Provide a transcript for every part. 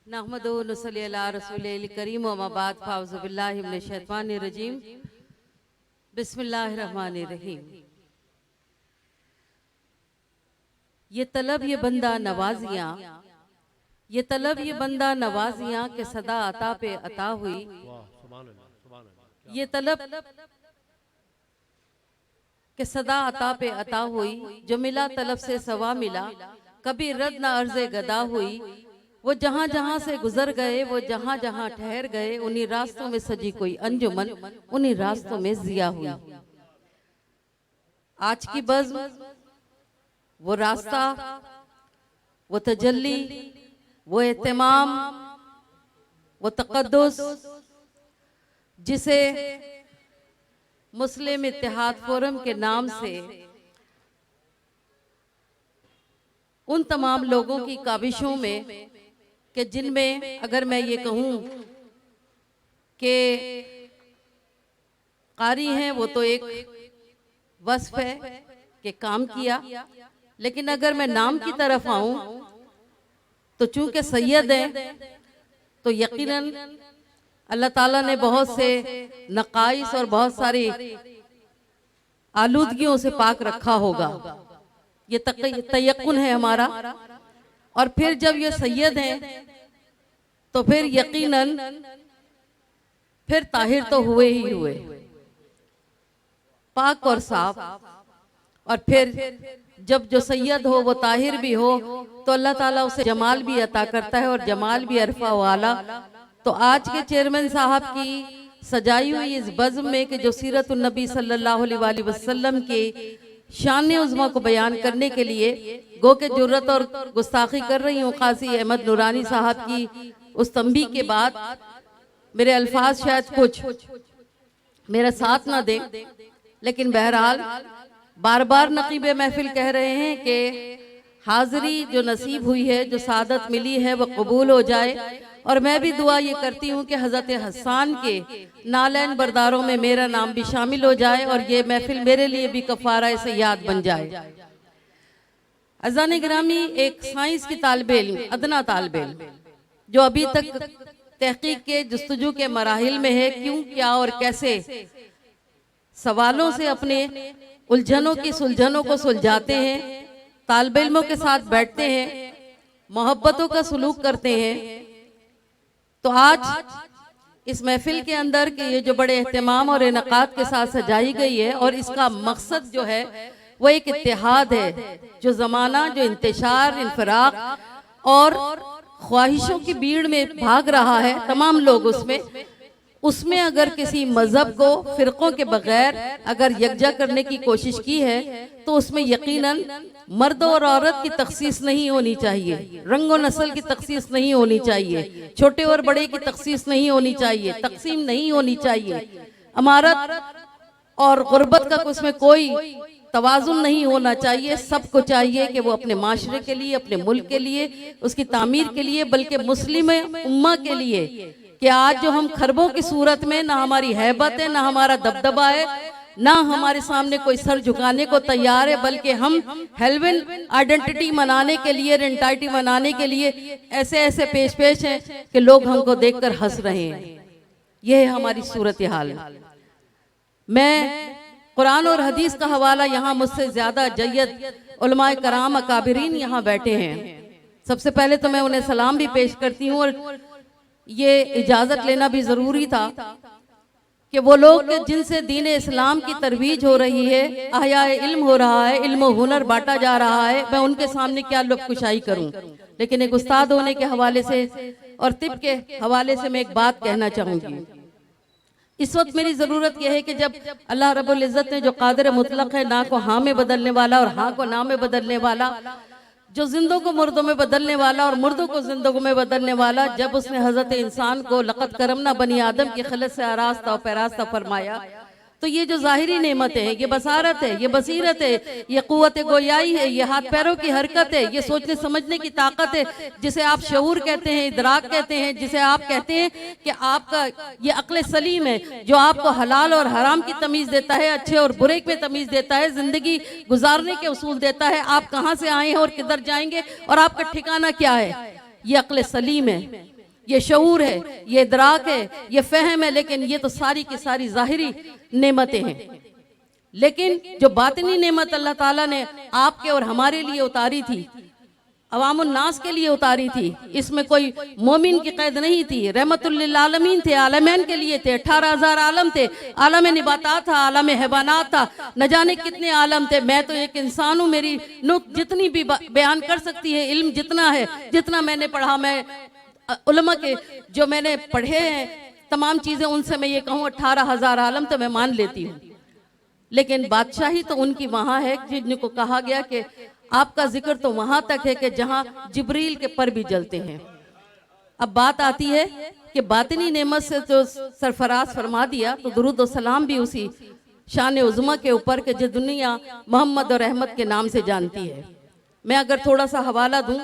नहमदु व नसल्ली अला रसूलिल करीम व बाद फाउज़ु बिल्लाहि मिनश शैतानिर रजीम बिस्मिल्लाहिर रहमानिर रहीम। ये तलब ये बंदा नवाजियाँ, ये तलब ये बंदा नवाजियाँ के सदा अता पे अता हुई। ये तलब के सदा अता पे अता हुई, जो मिला तलब से सवा मिला, कभी रद न अर्ज़े गदा हुई। वो जहाँ जहाँ से गुजर गए, वो जहाँ जहाँ ठहर गए, उन्हीं रास्तों में सजी कोई अंजुमन, उन्हीं रास्तों में जिया हुई। आज की बज़्म, वो रास्ता, वो तजल्ली, वो एहतमाम, वो तक़द्दुस, जिसे मुस्लिम इत्तेहाद फोरम के नाम से उन तमाम लोगों की काविशों में कि जिनमें अगर मैं ये कहूँ कि कारी हैं वो तो एक वस्फ है कि काम किया, लेकिन अगर मैं नाम की तरफ आऊं तो चूंकि सैयद हैं तो यकीनन अल्लाह ताला ने बहुत से नकाइस और बहुत सारी आलूदगियों से पाक रखा होगा, ये तयक्कुन है हमारा। और फिर जब ये सैयद हैं तो फिर यकीनन फिर ताहिर तो हुए ही हुए, पाक और साफ। और फिर जब जो सैयद हो वो ताहिर भी हो तो अल्लाह ताला उसे जमाल भी अता करता है, और जमाल भी अरफा वाला। तो आज के चेयरमैन साहब की सजाई हुई इस बज़्म में कि जो सीरत नबी सल्लल्लाहु अलैहि वसल्लम के शान उज़्मा को बयान करने के लिए गो के जुर्रत और गुस्ताखी कर रही हूँ काजी अहमद नूरानी साहब की उस तंबीह के बाद मेरे अल्फाज शायद कुछ मेरा साथ ना दे, लेकिन बहरहाल बार बार नकीब महफिल कह रहे हैं कि हाज़री जो नसीब हुई है, जो सादत मिली है, वो कबूल हो जाए। और मैं भी दुआ ये करती हूँ कि हज़रत हसन के नालैन बरदारों में मेरा नाम भी शामिल हो जाए और ये महफिल मेरे लिए भी कफ़ारा से याद बन जाए। अज़ान गिरामी, एक साइंस की तालिबे इल्म, अदना तालिबे इल्म जो अभी तक तहकीक के जस्तजू के मराहिल में है, क्यों क्या और कैसे सवालों से अपने उलझनों की सुलझनों को सुलझाते हैं, तालिबे इल्मों के साथ बैठते हैं, मोहब्बतों का सलूक करते हैं। तो आज इस महफिल के अंदर के ये जो बड़े एहतमाम और इनकाद के साथ सजाई गई है, और इसका मकसद जो है वो एक इत्तेहाद है। जो ज़माना जो इंतशार, इनफराक और ख्वाहिशों की भीड़ में भाग रहा है तमाम लोग, उसमें अगर किसी मजहब को फिरकों के बगैर अगर यकजा करने की कोशिश की है तो उसमें यकीनन मर्द और औरत की तखसीस नहीं होनी चाहिए, रंग और नस्ल की तखसीस नहीं होनी चाहिए, छोटे और बड़े की तखसीस नहीं होनी चाहिए, तकसीम नहीं होनी चाहिए, अमारत और गुर्बत का उसमें कोई तवाजुन नहीं होना चाहिए। सबको चाहिए कि वो अपने माशरे के लिए, अपने मुल्क के लिए, उसकी तामीर के लिए, बल्कि मुस्लिम उम्मा के लिए कि आज जो हम खरबों की सूरत में ना हमारी हैबत है, ना हमारा दबदबा है, ना हमारे सामने कोई सर झुकाने को तैयार है, बल्कि हम हेल्वेन आइडेंटिटी मनाने के लिए, रेंटाइटी मनाने के लिए ऐसे ऐसे पेश पेश हैं कि लोग हमको देखकर हंस रहे हैं। यह है हमारी सूरत हाल। मैं कुरान और हदीस का हवाला यहाँ मुझसे ज्यादा जय्यद उलमाए कराम अकाबिरीन यहाँ बैठे हैं। सबसे पहले तो मैं उन्हें सलाम भी पेश करती हूँ, और ये इजाजत लेना भी जरूरी था कि वो लोग जिनसे दीन इस्लाम की तरवीज हो रही है, आया इल्म हो रहा है, इल्म हुनर बांटा जा रहा है, मैं उनके सामने क्या लुत्फ कुशाई करूं। लेकिन एक उस्ताद होने के हवाले से और तिब के हवाले से मैं एक बात कहना चाहूंगी। इस वक्त मेरी जरूरत यह है कि जब अल्लाह रब्बुल इज्जत ने जो कादिर मुतलक है, ना को हाँ में बदलने वाला और हाँ को ना में बदलने वाला, जो जिंदों को मुर्दों में बदलने वाला और मुर्दों को जिंदों में बदलने वाला, जब उसने हजरत इंसान को लक़द करमना बनी आदम की खलत से आरास्ता और पैरास्ता फरमाया, तो ये जो ज़ाहिरी नेमतें हैं, ये बसारत है, ये बसीरत है, ये क़ुव्वत गोयाई है, ये हाथ पैरों की हरकत है, ये सोचने समझने की ताकत है, जिसे आप शऊर कहते हैं, इदराक कहते हैं, जिसे आप कहते हैं कि आपका ये अक्ल सलीम है, जो आपको हलाल और हराम की तमीज़ देता है, अच्छे और बुरे में तमीज़ देता है, ज़िंदगी गुजारने के उसूल देता है, आप कहाँ से आए हैं और किधर जाएंगे और आपका ठिकाना क्या है। ये अक्ल सलीम है, ये शऊर है, ये इदराक है, ये फहम है, लेकिन ये तो सारी की सारी जाहिरी नेमतें हैं। लेकिन जो बातिनी नेमत अल्लाह ताला ने आपके और हमारे लिए उतारी थी, अवामुन नास के लिए उतारी थी, इसमें कोई मोमिन की कैद नहीं थी। रहमतुल लिल आलमीन थे, आलमैन के लिए थे। 18,000 आलम थे, आलम निबातात था, आलम हैवानात था, न जाने कितने आलम थे। मैं तो एक इंसान हूँ, मेरी नुक्त जितनी भी बयान कर सकती है, इल्म जितना है, जितना मैंने पढ़ा, मैं उलमा के जो मैंने पढ़े हैं तमाम चीजें, उनसे मैं ये कहूँ 18,000 आलम तो मैं मान लेती हूँ। लेकिन बादशाही तो उनकी वहां है जिनको कहा गया कि आपका जिक्र तो वहां तक है कि जहां जिब्रील के पर भी जलते हैं। अब बात आती है कि बातिनी नेमत से जो सरफराज फरमा दिया, तो दुरूद और सलाम भी उसी शान उज़्मा के ऊपर के जो दुनिया मोहम्मद और अहमद के नाम से जानती है। मैं अगर थोड़ा सा हवाला दूं,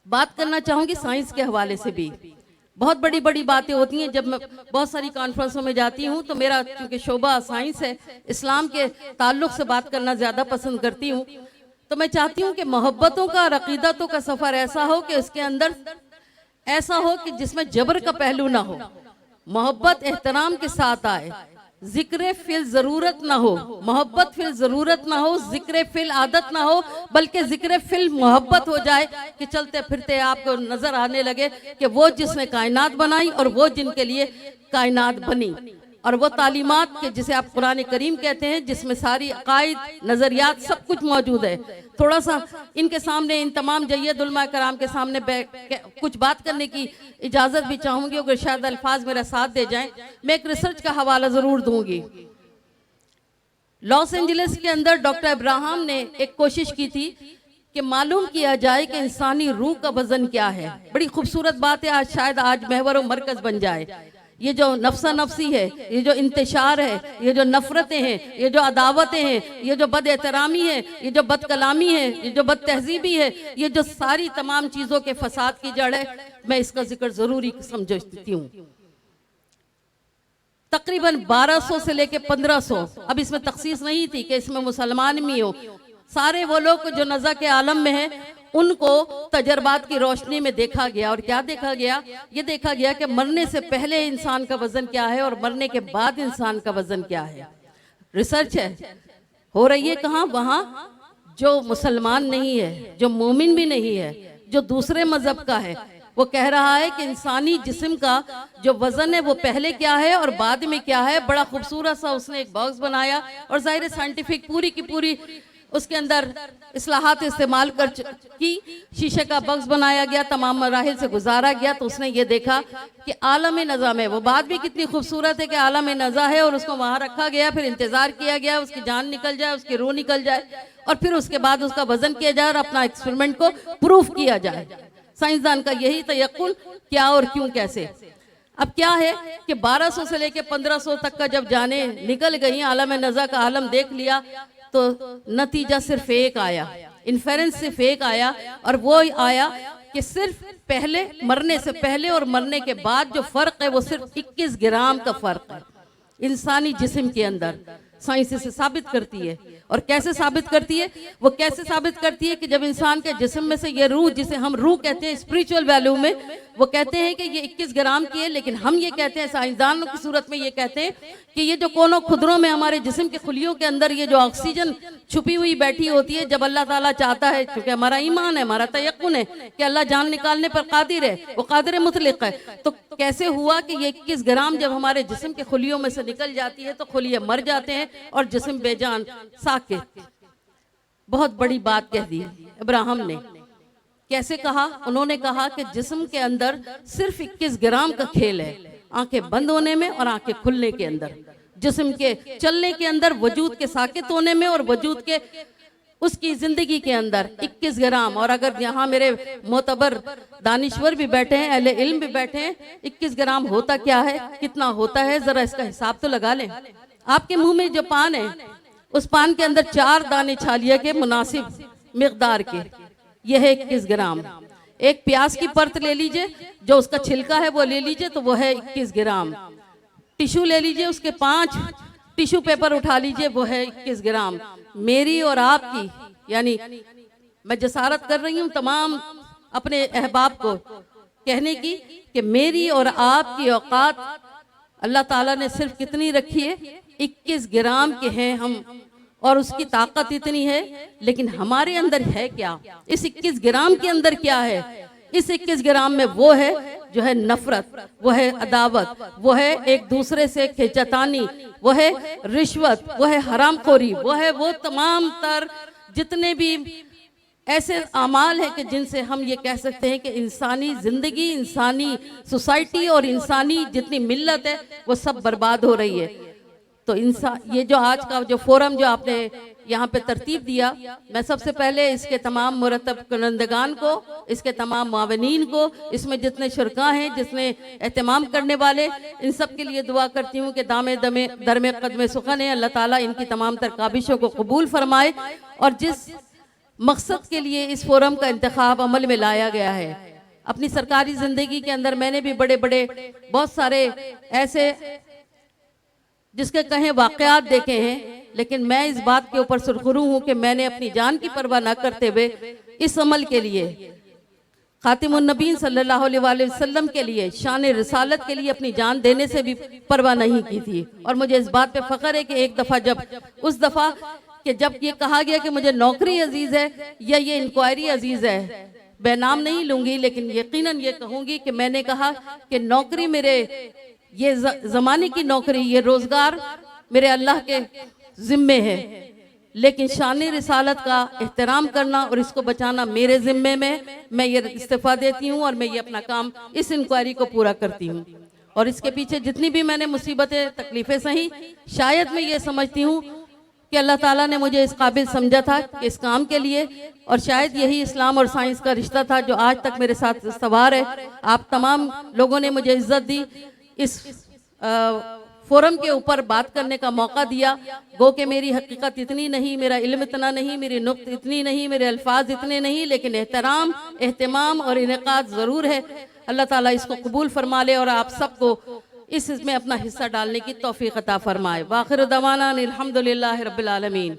बात करना चाहूंगी साइंस के हवाले से भी। बहुत बड़ी बड़ी बातें होती हैं। जब मैं बहुत सारी कॉन्फ्रेंसों में जाती हूँ तो मेरा क्योंकि शोबा साइंस है, इस्लाम के ताल्लुक से बात करना ज़्यादा पसंद करती हूँ। तो मैं चाहती हूँ कि मोहब्बतों का और अकीदतों का सफ़र ऐसा हो कि उसके अंदर ऐसा हो कि जिसमें जबर का पहलू ना हो, मोहब्बत एहतराम के साथ आए, जिक्र फिल जरूरत ना हो, मोहब्बत फिल जरूरत ना हो, जिक्र फिल आदत ना हो, बल्कि जिक्र फिल मोहब्बत हो जाए कि चलते फिरते आपको नजर आने लगे कि वो जिसने कायनात बनाई और वो जिनके लिए कायनात बनी, और वो तालीमात के जिसे आप कुरान करीम कहते हैं, जिसमें सारी अकायद, नजरियात सब कुछ मौजूद है। थोड़ा सा इनके सामने, इन तमाम जय्यद उलमा कराम के सामने कुछ बात करने की इजाजत भी चाहूंगी, अगर शायद अल्फाज मेरा साथ दे जाएं। मैं एक रिसर्च का हवाला जरूर दूंगी। लॉस एंजलिस के अंदर डॉक्टर इब्राहिम ने एक कोशिश की थी कि मालूम किया जाए कि इंसानी रूह का वजन क्या है। बड़ी खूबसूरत बात है, आज शायद आज महवर मरकज बन जाए। ये जो नफ्सा नफ्सी है, ये जो इंतशार है, ये जो नफरतें हैं, ये जो अदावतें हैं, ये जो बद एहतरामी है, ये जो बद कलामी है, ये जो बद तहजीबी है, ये जो सारी तमाम चीज़ों के फसाद की जड़ है, मैं इसका जिक्र ज़रूरी समझती हूँ। तकरीबन 1200 से लेके 1500, अब इसमें तखसीस नहीं थी कि इसमें मुसलमान भी हो, सारे वो लोग जो नज़ा के आलम में हैं उनको तजर्बात की रोशनी में देखा गया। और क्या देखा गया? ये देखा गया कि मरने से पहले इंसान का वजन क्या है और मरने के बाद इंसान का वजन क्या है। रिसर्च है, हो रही है कहाँ? वहाँ जो मुसलमान नहीं है, जो मोमिन भी नहीं है, जो दूसरे मजहब का है, वो कह रहा है कि इंसानी जिस्म का जो वजन है वो पहले क्या है और बाद में क्या है। बड़ा खूबसूरत सा उसने एक बॉक्स बनाया और जाहिर साइंटिफिक पूरी की पूरी उसके अंदर इस्लाहात इस्तेमाल कर की शीशे का बॉक्स बनाया गया, तमाम मराहिल से गुजारा गया। तो उसने ये देखा कि आलम नज़ा में, वो बात भी कितनी खूबसूरत है कि आलम नज़ा है और उसको वहाँ रखा गया, फिर इंतज़ार किया गया उसकी जान निकल जाए, उसकी रूह निकल जाए, और फिर उसके बाद उसका वजन किया जाए और अपना एक्सपेरिमेंट को प्रूफ किया जाए। साइंसदान का यही तयक्कुन, क्या और क्यों कैसे। अब क्या है कि 1200 से लेके 1500 तक का जब जाने निकल गई, आलम नज़ा का आलम देख लिया, तो नतीजा सिर्फ एक आया, इन्फेरेंस सिर्फ एक आया, और वो आया कि सिर्फ पहले, मरने से पहले और मरने के बाद जो फर्क है वो सिर्फ 21 ग्राम का फर्क है इंसानी जिस्म के अंदर। साइंस इसे साबित करती है। और कैसे साबित करती है? वो कैसे साबित करती है कि जब इंसान के जिस्म में से ये रूह, जिसे हम रूह कहते हैं स्पिरिचुअल वैल्यू में, वो कहते हैं कि ये 21 ग्राम की है, लेकिन हम ये कहते हैं, साइंसदानों की सूरत में ये कहते हैं कि ये जो कोनों खुदरों में हमारे जिस्म के खुलियों के अंदर ये जो ऑक्सीजन छुपी हुई बैठी होती है, जब अल्लाह ताला चाहता है, क्योंकि हमारा ईमान है, हमारा तयक्कुन है कि अल्लाह जान निकालने पर कादिर है, वो कादिर मुतलक है, तो कैसे हुआ कि ये 21 ग्राम जब हमारे जिस्म के खुलियों में से निकल जाती है तो खुलिये मर जाते हैं और जिस्म बेजान साकित। बहुत बड़ी बात कह दी इब्राहिम ने। कैसे कहा? उन्होंने कहा कि जिस्म के अंदर सिर्फ 21 ग्राम का खेल है, आंखें बंद होने में और आंखें खुलने के अंदर, जिस्म के चलने के अंदर, वजूद के साकित होने में और वजूद के उसकी जिंदगी के अंदर 21 ग्राम। और अगर यहाँ मेरे मोतबर दानिश्वर भी बैठे हैं, अहले इल्म भी बैठे हैं, 21 ग्राम होता क्या है, कितना होता है, जरा इसका हिसाब तो लगा लें। आपके मुंह में जो पान है, उस पान के अंदर 4 दाने छालिया के मुनासिब मिकदार के, यह है 21 ग्राम। एक प्याज की परत ले लीजिए, जो उसका छिलका है वो ले लीजिए, तो वो है 21 ग्राम। टिश्यू ले लीजिए, उसके 5 टिश्यू पेपर उठा लीजिए, वो है 21 ग्राम। मेरी और आपकी, यानी मैं जसारत कर रही हूँ तमाम अपने अहबाब को कहने की कि मेरी और आपकी औकात अल्लाह ताला ने सिर्फ कितनी रखी है, 21 ग्राम के हैं हम, और उसकी ताकत इतनी है, लेकिन हमारे अंदर है क्या? इस 21 ग्राम के अंदर क्या है? इस 21 ग्राम में वो है जो है नफरत, वो है अदावत, वो है एक दूसरे से खिंचातानी, वो है रिश्वत, वो है हरामखोरी, वो है वो तमाम तर जितने भी ऐसे अमाल हैं कि जिनसे हम ये कह सकते हैं कि इंसानी जिंदगी, इंसानी सोसाइटी और इंसानी जितनी मिल्लत है वो सब बर्बाद हो रही है। तो इंसान ये जो आज का जो फोरम जो आपने यहाँ पे तरतीब दिया, मैं सबसे पहले इसके तमाम मुरतब करंदगान को, इसके तमाम मावनीन को, इसमें जितने शुरका हैं, जितने एहतमाम करने वाले, इन सब के लिए दुआ करती हूँ कि दामे दमे दरमे कदमे सुखन है, अल्लाह ताला इनकी तमाम तर काबिशों को कबूल फरमाए और जिस मकसद के लिए इस फोरम का इंतखाब अमल में लाया गया है। अपनी सरकारी जिंदगी के अंदर मैंने भी बड़े बड़े बहुत सारे ऐसे जिसके कहें वाकयात देखे हैं, लेकिन मैं इस बात के ऊपर सुरखरू हूं कि मैंने अपनी जान की परवाह न करते हुए इस अमल के लिए, खातिमुन नबीन सल्लल्लाहु अलैहि वसल्लम के लिए, शान रिसालत के लिए अपनी जान देने से भी परवाह नहीं की थी। और मुझे इस बात पे फख्र है कि एक दफ़ा उस दफ़ा कि जब ये कहा गया कि मुझे नौकरी अजीज है या ये इंक्वायरी अजीज है, मैं नाम नहीं लूंगी, लेकिन यकीनन ये कहूंगी कि मैंने कहा कि नौकरी मेरे ये जमाने की नौकरी, ये रोजगार मेरे अल्लाह के जिम्मे है, लेकिन शान रिसालत का एहतराम करना और इसको बचाना मेरे जिम्मे में। मैं ये इस्तीफा देती हूँ और मैं ये अपना काम इस इंक्वायरी को पूरा करती हूँ। और इसके पीछे जितनी भी मैंने मुसीबतें तकलीफें सही, शायद मैं ये समझती हूँ कि अल्लाह ताला ने मुझे इस काबिल समझा था कि इस काम के लिए, और शायद यही इस्लाम और साइंस का रिश्ता था जो आज तक मेरे साथ सवार है। आप तमाम लोगों ने मुझे इज्जत दी, इस फोरम के ऊपर बात करने का मौका दिया। गो कि मेरी हकीकत इतनी नहीं, मेरा इल्म इतना नहीं, मेरी नुक्त इतनी नहीं, मेरे अल्फाज इतने नहीं, लेकिन एहतराम, एहतमाम और इनेकाद ज़रूर है। अल्लाह ताला इसको कबूल फरमा ले और आप सबको इसमें अपना हिस्सा डालने की तौफीक अता फरमाए। वाखिर दवाना अल्हम्दुलिल्लाहि रब्बिल आलमीन।